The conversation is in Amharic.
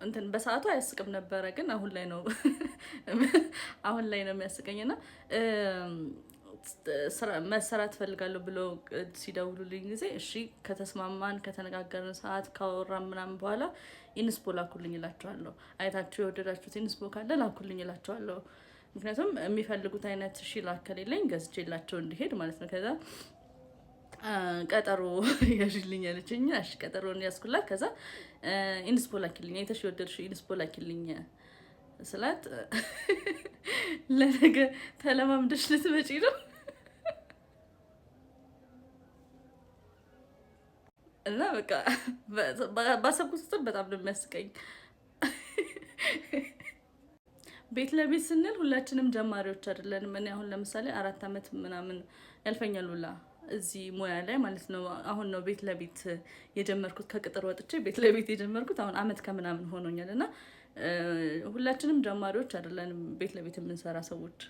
እንትን በሰዓቱ አያስቅም ነበረ፣ ግን አሁን ላይ ነው አሁን ላይ ነው የሚያስቀኝና መሰራት ፈልጋለሁ ብሎ ሲደውሉልኝ ጊዜ እሺ ከተስማማን ከተነጋገርን ሰዓት ካወራን ምናምን በኋላ ኢንስፖ ላኩልኝ እላቸዋለሁ። አይታችሁ የወደዳችሁት ኢንስፖ ካለ ላኩልኝ እላቸዋለሁ። ምክንያቱም የሚፈልጉት አይነት እሺ ላከሌለኝ ገዝቼላቸው እንዲሄድ ማለት ነው። ከዛ ቀጠሮ ያዥልኝ አለችኝ። እሺ ቀጠሮን ያዝኩላት። ከዛ ኢንስፖ ላኪልኝ፣ አይተሽ የወደድሽው ኢንስፖ ላኪልኝ ስላት ለነገ ተለማምደሽ ልትመጪ ነው እና በቃ ባሰብኩት ቁጥር በጣም ነው የሚያስቀኝ። ቤት ለቤት ስንል ሁላችንም ጀማሪዎች አይደለንም። እኔ አሁን ለምሳሌ 4 አመት ምናምን ያልፈኛል ሁላ እዚህ ሙያ ላይ ማለት ነው። አሁን ነው ቤት ለቤት የጀመርኩት፣ ከቅጥር ወጥቼ ቤት ለቤት የጀመርኩት አሁን አመት ከምናምን ሆኖኛል። እና ሁላችንም ጀማሪዎች አይደለንም ቤት ለቤት የምንሰራ ሰዎች።